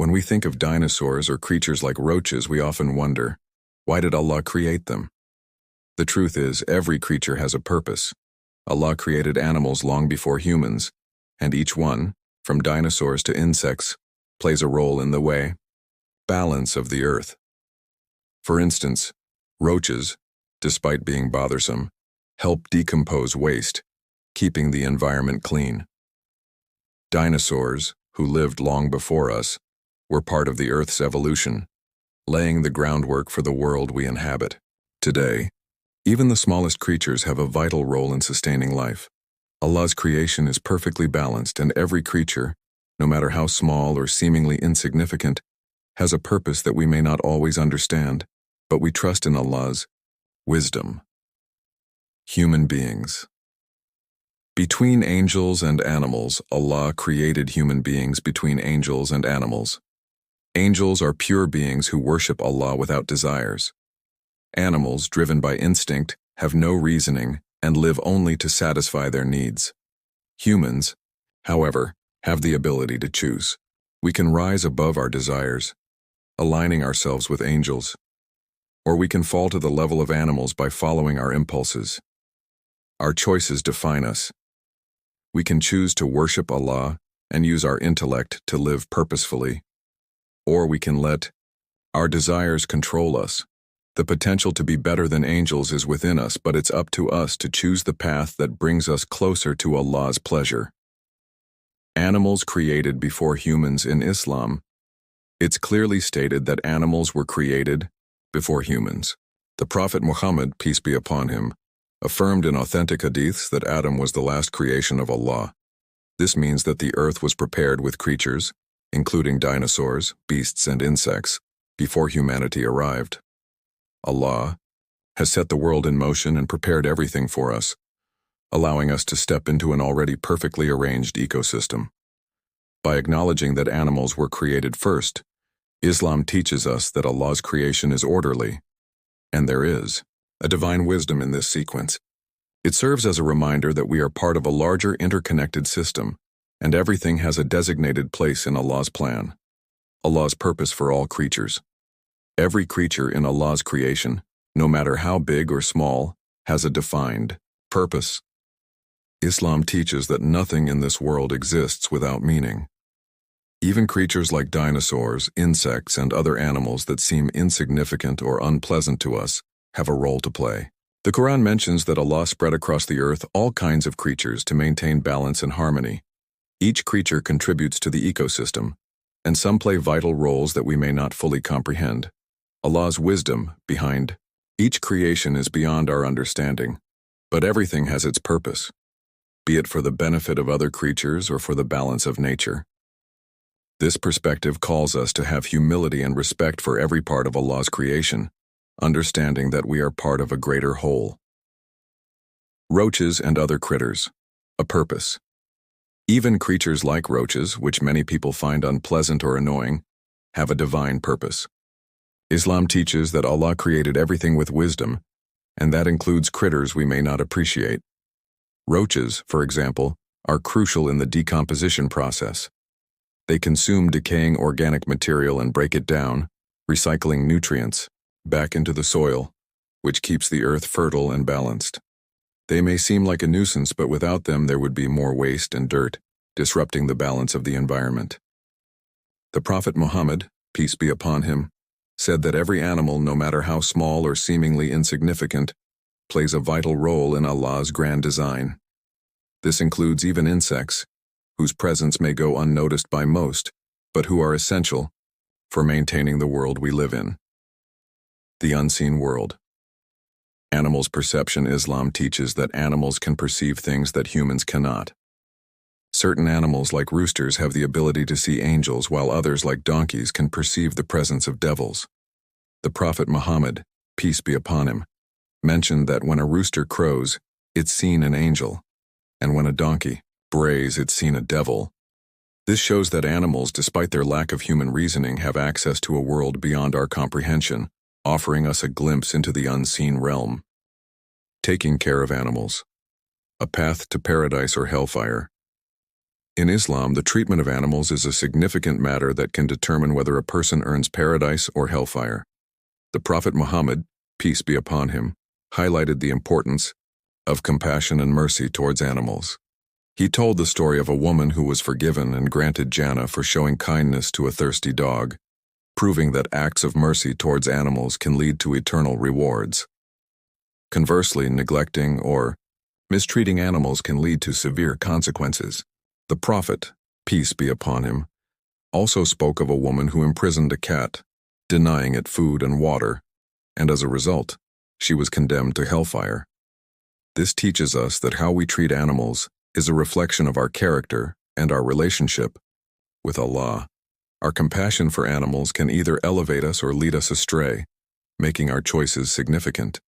When we think of dinosaurs or creatures like roaches, we often wonder, why did Allah create them? The truth is, every creature has a purpose. Allah created animals long before humans, and each one, from dinosaurs to insects, plays a role in the balance of the earth. For instance, roaches, despite being bothersome, help decompose waste, keeping the environment clean. Dinosaurs, who lived long before us, were part of the Earth's evolution, laying the groundwork for the world we inhabit. Today, even the smallest creatures have a vital role in sustaining life. Allah's creation is perfectly balanced, and every creature, no matter how small or seemingly insignificant, has a purpose that we may not always understand, but we trust in Allah's wisdom. Human beings. Between angels and animals, Allah created human beings between angels and animals. Angels are pure beings who worship Allah without desires. Animals, driven by instinct, have no reasoning and live only to satisfy their needs. Humans, however, have the ability to choose. We can rise above our desires, aligning ourselves with angels, or we can fall to the level of animals by following our impulses. Our choices define us. We can choose to worship Allah and use our intellect to live purposefully, or we can let our desires control us. The potential to be better than angels is within us, but it's up to us to choose the path that brings us closer to Allah's pleasure. Animals created before humans in Islam. It's clearly stated that animals were created before humans. The Prophet Muhammad, peace be upon him, affirmed in authentic hadiths that Adam was the last creation of Allah. This means that the earth was prepared with creatures, including dinosaurs, beasts, and insects, before humanity arrived. Allah has set the world in motion and prepared everything for us, allowing us to step into an already perfectly arranged ecosystem. By acknowledging that animals were created first, Islam teaches us that Allah's creation is orderly, and there is a divine wisdom in this sequence. It serves as a reminder that we are part of a larger interconnected system, and everything has a designated place in Allah's plan. Allah's purpose for all creatures. Every creature in Allah's creation, no matter how big or small, has a defined purpose. Islam teaches that nothing in this world exists without meaning. Even creatures like dinosaurs, insects, and other animals that seem insignificant or unpleasant to us have a role to play. The Quran mentions that Allah spread across the earth all kinds of creatures to maintain balance and harmony. Each creature contributes to the ecosystem, and some play vital roles that we may not fully comprehend. Allah's wisdom behind each creation is beyond our understanding, but everything has its purpose, be it for the benefit of other creatures or for the balance of nature. This perspective calls us to have humility and respect for every part of Allah's creation, understanding that we are part of a greater whole. Roaches and other critters. A purpose. Even creatures like roaches, which many people find unpleasant or annoying, have a divine purpose. Islam teaches that Allah created everything with wisdom, and that includes critters we may not appreciate. Roaches, for example, are crucial in the decomposition process. They consume decaying organic material and break it down, recycling nutrients back into the soil, which keeps the earth fertile and balanced. They may seem like a nuisance, but without them there would be more waste and dirt, disrupting the balance of the environment. The Prophet Muhammad, peace be upon him, said that every animal, no matter how small or seemingly insignificant, plays a vital role in Allah's grand design. This includes even insects, whose presence may go unnoticed by most, but who are essential for maintaining the world we live in. The unseen world. Animals' perception. Islam teaches that animals can perceive things that humans cannot. Certain animals, like roosters, have the ability to see angels, while others, like donkeys, can perceive the presence of devils. The Prophet Muhammad, peace be upon him, mentioned that when a rooster crows, it's seen an angel, and when a donkey brays, it's seen a devil. This shows that animals, despite their lack of human reasoning, have access to a world beyond our comprehension, offering us a glimpse into the unseen realm. Taking care of animals. A path to paradise or hellfire. In Islam, the treatment of animals is a significant matter that can determine whether a person earns paradise or hellfire. The Prophet Muhammad, peace be upon him, highlighted the importance of compassion and mercy towards animals. He told the story of a woman who was forgiven and granted Jannah for showing kindness to a thirsty dog, proving that acts of mercy towards animals can lead to eternal rewards. Conversely, neglecting or mistreating animals can lead to severe consequences. The Prophet, peace be upon him, also spoke of a woman who imprisoned a cat, denying it food and water, and as a result, she was condemned to hellfire. This teaches us that how we treat animals is a reflection of our character and our relationship with Allah. Our compassion for animals can either elevate us or lead us astray, making our choices significant.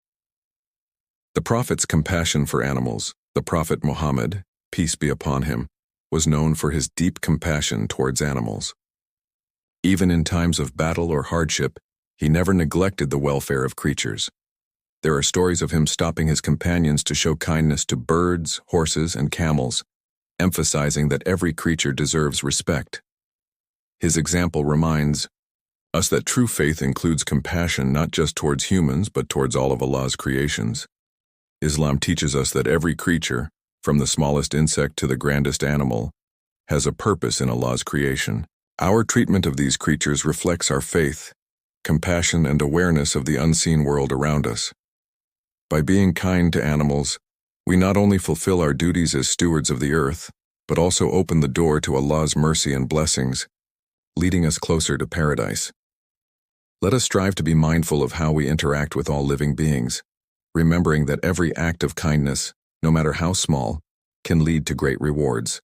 The Prophet's compassion for animals, the Prophet Muhammad, peace be upon him, was known for his deep compassion towards animals. Even in times of battle or hardship, he never neglected the welfare of creatures. There are stories of him stopping his companions to show kindness to birds, horses, and camels, emphasizing that every creature deserves respect. His example reminds us that true faith includes compassion not just towards humans but towards all of Allah's creations. Islam teaches us that every creature, from the smallest insect to the grandest animal, has a purpose in Allah's creation. Our treatment of these creatures reflects our faith, compassion, and awareness of the unseen world around us. By being kind to animals, we not only fulfill our duties as stewards of the earth, but also open the door to Allah's mercy and blessings, leading us closer to paradise. Let us strive to be mindful of how we interact with all living beings, remembering that every act of kindness, no matter how small, can lead to great rewards.